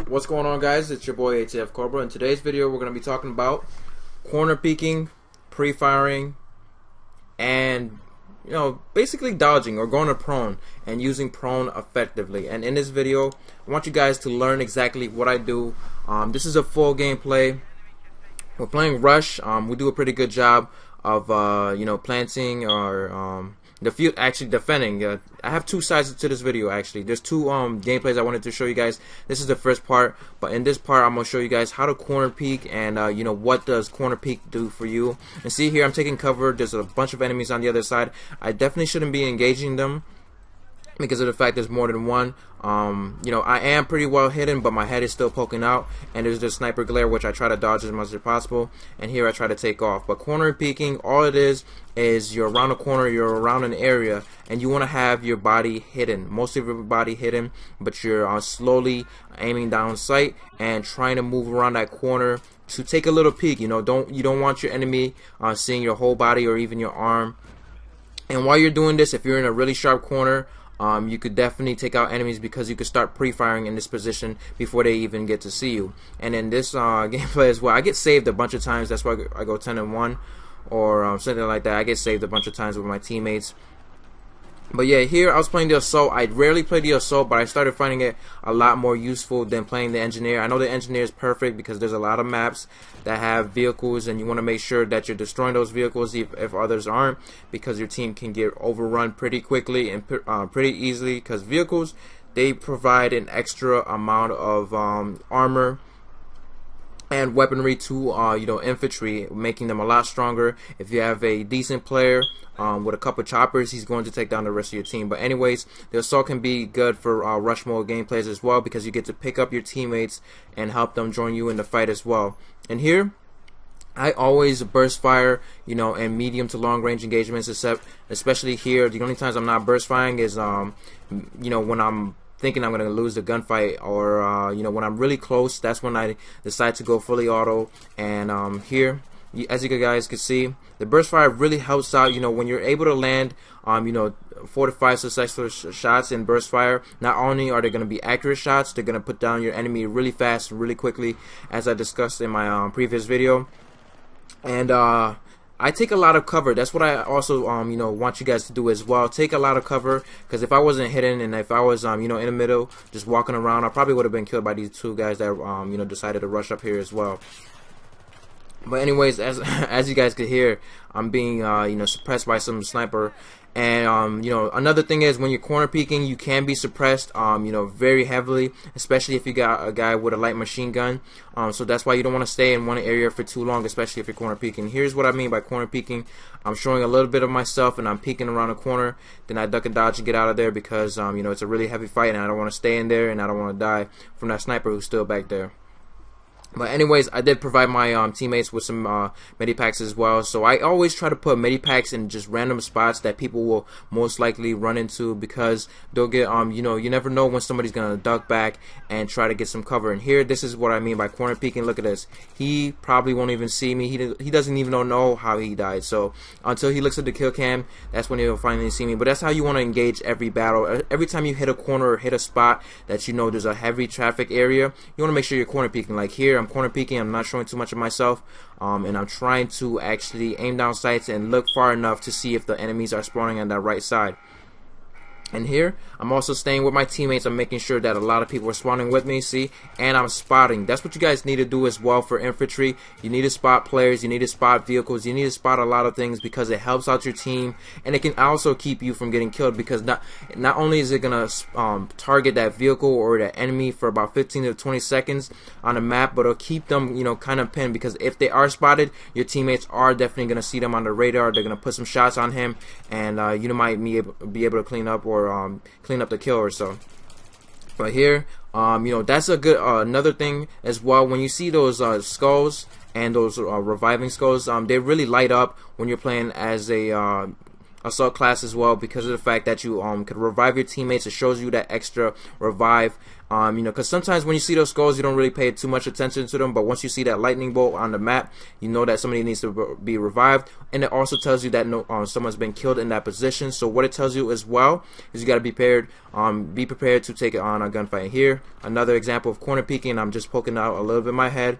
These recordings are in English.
What's going on, guys? It's your boy ATF Cobra. In today's video we're going to be talking about corner peeking, pre-firing, and basically dodging or going to prone and using prone effectively. And in this video I want you guys to learn exactly what I do. This is a full gameplay. We're playing Rush. We do a pretty good job of planting or actually defending. I have two sides to this video. Actually, there's two gameplays I wanted to show you guys. This is the first part, but in this part I'm gonna show you guys how to corner peek and what does corner peek do for you. And see here, I'm taking cover. There's a bunch of enemies on the other side. I definitely shouldn't be engaging them because of the fact there's more than one. I am pretty well hidden, but my head is still poking out, and there's the sniper glare, which I try to dodge as much as possible, and here I try to take off. But corner peeking, all it is you're around a corner, you're around an area, and you want to have your body hidden, most of your body hidden, but you're slowly aiming down sight and trying to move around that corner to take a little peek. You don't want your enemy seeing your whole body or even your arm. And while you're doing this, if you're in a really sharp corner, you could definitely take out enemies because you could start pre-firing in this position before they even get to see you. And in this gameplay as well, I get saved a bunch of times. That's why I go 10-1 or something like that. I get saved a bunch of times with my teammates. But yeah, here I was playing the assault. I rarely play the assault, but I started finding it a lot more useful than playing the engineer. I know the engineer is perfect because there's a lot of maps that have vehicles, and you want to make sure that you're destroying those vehicles if others aren't, because your team can get overrun pretty quickly and pretty easily, because vehicles, they provide an extra amount of armor and weaponry to infantry, making them a lot stronger. If you have a decent player with a couple choppers, he's going to take down the rest of your team. But anyways, the assault can be good for rush mode gameplays as well, because you get to pick up your teammates and help them join you in the fight as well. And here I always burst fire, in medium to long range engagements, especially here. The only times I'm not burst firing is when I'm thinking I'm gonna lose the gunfight, or when I'm really close. That's when I decide to go fully auto. And here, as you guys can see, the burst fire really helps out. When you're able to land 4 to 5 successful shots in burst fire, not only are they going to be accurate shots, they're going to put down your enemy really fast and really quickly, as I discussed in my previous video. And I take a lot of cover. That's what I also want you guys to do as well. Take a lot of cover, because if I wasn't hidden and if I was in the middle just walking around, I probably would have been killed by these two guys that decided to rush up here as well. But anyways, as you guys could hear, I'm being suppressed by some sniper. And another thing is, when you're corner peeking, you can be suppressed very heavily, especially if you got a guy with a light machine gun. So that's why you don't want to stay in one area for too long, especially if you're corner peeking. Here's what I mean by corner peeking. I'm showing a little bit of myself and I'm peeking around a corner, then I duck and dodge and get out of there, because it's a really heavy fight and I don't want to stay in there, and I don't want to die from that sniper who's still back there. But anyways, I did provide my teammates with some medipacks as well. So I always try to put medipacks in just random spots that people will most likely run into, because they'll get you never know when somebody's gonna duck back and try to get some cover. And here, this is what I mean by corner peeking. Look at this. He probably won't even see me. He doesn't even know how he died. So until he looks at the kill cam, that's when he'll finally see me. But that's how you want to engage every battle. Every time you hit a corner or hit a spot that there's a heavy traffic area, you want to make sure you're corner peeking. Like here, I'm corner peeking. I'm not showing too much of myself, and I'm trying to actually aim down sights and look far enough to see if the enemies are spawning on that right side. And here, I'm also staying with my teammates. I'm making sure that a lot of people are spawning with me, see? And I'm spotting. That's what you guys need to do as well for infantry. You need to spot players, you need to spot vehicles, you need to spot a lot of things, because it helps out your team, and it can also keep you from getting killed, because not only is it going to target that vehicle or that enemy for about 15 to 20 seconds on the map, but it'll keep them, kind of pinned, because if they are spotted, your teammates are definitely going to see them on the radar. They're going to put some shots on him, and you might be able to clean up or clean up the kill or so. But here, that's a good another thing as well. When you see those skulls and those reviving skulls, they really light up when you're playing as a assault class as well, because of the fact that you could revive your teammates. It shows you that extra revive Because sometimes when you see those skulls, you don't really pay too much attention to them, but once you see that lightning bolt on the map, you know that somebody needs to be revived. And it also tells you that someone's been killed in that position. So what it tells you as well is you got to be prepared to take it on a gunfight. Here, another example of corner peeking. I'm just poking out a little bit of my head.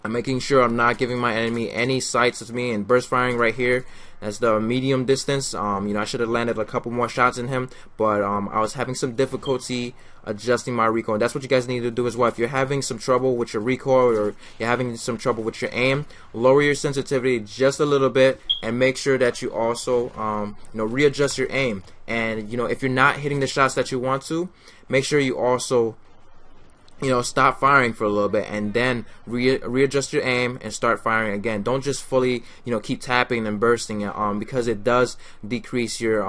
I'm making sure I'm not giving my enemy any sights of me, and burst firing right here. That's the medium distance. I should have landed a couple more shots in him, but I was having some difficulty adjusting my recoil. And that's what you guys need to do as well. If you're having some trouble with your recoil, or you're having some trouble with your aim, lower your sensitivity just a little bit, and make sure that you also readjust your aim. And if you're not hitting the shots that you want to, make sure you also stop firing for a little bit, and then readjust your aim and start firing again. Don't just fully keep tapping and bursting it, because it does decrease your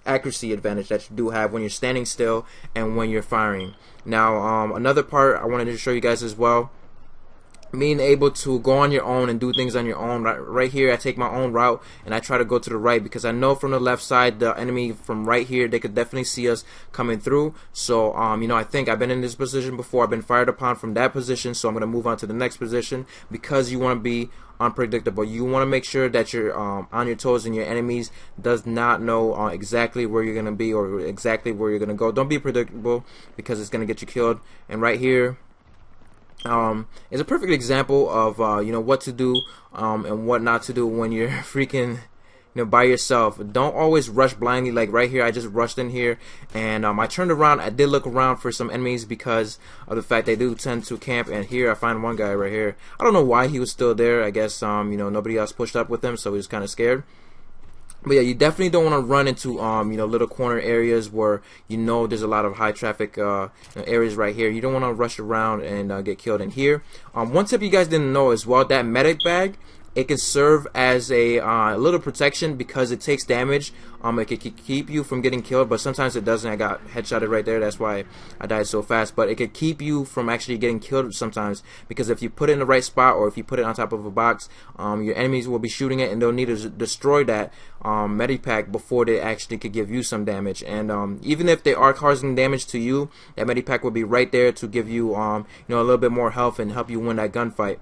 accuracy advantage that you do have when you're standing still and when you're firing. Now another part I wanted to show you guys as well, being able to go on your own and do things on your own. Right here, I take my own route and I try to go to the right, because I know from the left side, the enemy from right here, they could definitely see us coming through. So I think I've been in this position before. I've been fired upon from that position, so I'm going to move on to the next position, because you want to be unpredictable. You want to make sure that you're on your toes, and your enemies does not know exactly where you're going to be or exactly where you're going to go. Don't be predictable, because it's going to get you killed. And right here is a perfect example of what to do and what not to do when you're freaking by yourself. Don't always rush blindly. Like right here, I just rushed in here, and I turned around. I did look around for some enemies because of the fact they do tend to camp. And here I find one guy right here. I don't know why he was still there. I guess nobody else pushed up with him, so he was kind of scared. But yeah, you definitely don't want to run into little corner areas where there's a lot of high traffic areas right here. You don't want to rush around and get killed. In here, one tip you guys didn't know as well, that medic bag, it can serve as a little protection, because it takes damage. It can keep you from getting killed, but sometimes it doesn't. I got headshotted right there. That's why I died so fast. But it could keep you from actually getting killed sometimes, because if you put it in the right spot, or if you put it on top of a box, your enemies will be shooting it, and they'll need to destroy that medipack before they actually could give you some damage. And even if they are causing damage to you, that medipack will be right there to give you a little bit more health and help you win that gunfight.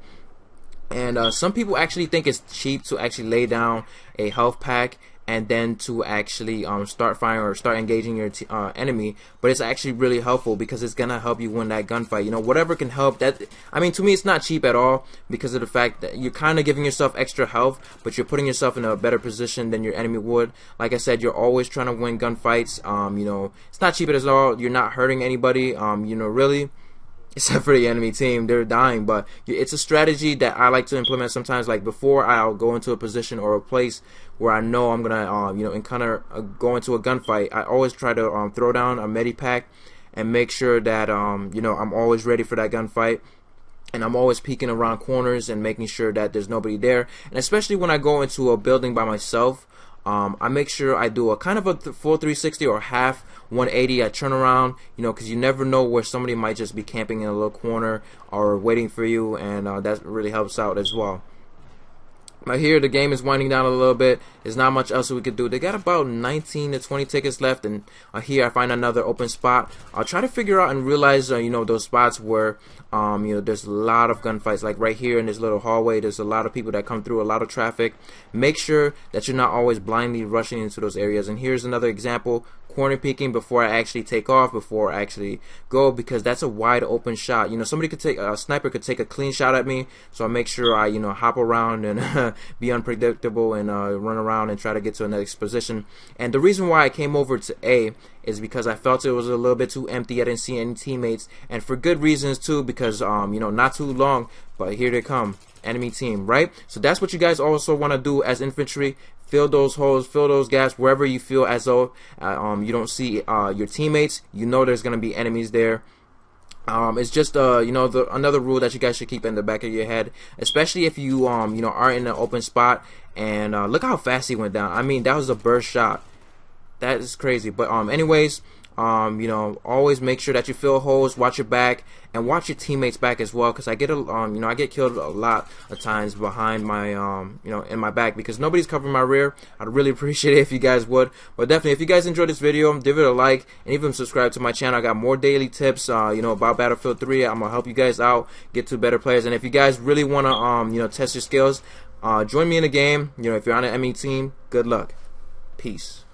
And some people actually think it's cheap to actually lay down a health pack and then to actually start firing or start engaging your enemy, but it's actually really helpful, because it's gonna help you win that gunfight. Whatever can help. That, I mean, to me, it's not cheap at all, because of the fact that you're kind of giving yourself extra health, but you're putting yourself in a better position than your enemy would. Like I said, you're always trying to win gunfights. It's not cheap at all. You're not hurting anybody. Really. Except for the enemy team, they're dying. But it's a strategy that I like to implement sometimes. Like before I'll go into a position or a place where I know I'm gonna go into a gunfight, I always try to throw down a medipack and make sure that I'm always ready for that gunfight. And I'm always peeking around corners and making sure that there's nobody there. And especially when I go into a building by myself, I make sure I do a kind of a full 360 or half 180. I turn around, because you never know where somebody might just be camping in a little corner or waiting for you, and that really helps out as well. But here the game is winding down a little bit. There's not much else we could do. They got about 19 to 20 tickets left, and here I find another open spot. I'll try to figure out and realize those spots where there's a lot of gunfights. Like right here in this little hallway, there's a lot of people that come through, a lot of traffic. Make sure that you're not always blindly rushing into those areas. And here's another example, corner peeking before I actually take off, before I actually go, because that's a wide open shot. Somebody could take a sniper could take a clean shot at me, so I make sure I hop around and be unpredictable and run around and try to get to the next position. And the reason why I came over to A is because I felt it was a little bit too empty. I didn't see any teammates, and for good reasons too, because not too long, but here they come, enemy team, right? So that's what you guys also want to do as infantry. Fill those holes, fill those gaps wherever you feel as though you don't see your teammates. There's going to be enemies there. It's just another rule that you guys should keep in the back of your head, especially if you are in an open spot. And look how fast he went down. I mean, that was a burst shot. That is crazy. But anyways, You know, always make sure that you fill holes, watch your back, and watch your teammates back as well, because I get I get killed a lot of times behind my you know, in my back, because nobody's covering my rear. I'd really appreciate it if you guys would. But definitely, if you guys enjoyed this video, give it a like and even subscribe to my channel. I got more daily tips you know, about Battlefield 3. I'm gonna help you guys out, get to better players. And if you guys really wanna you know, test your skills, join me in the game. You know, if you're on an ME team, good luck. Peace.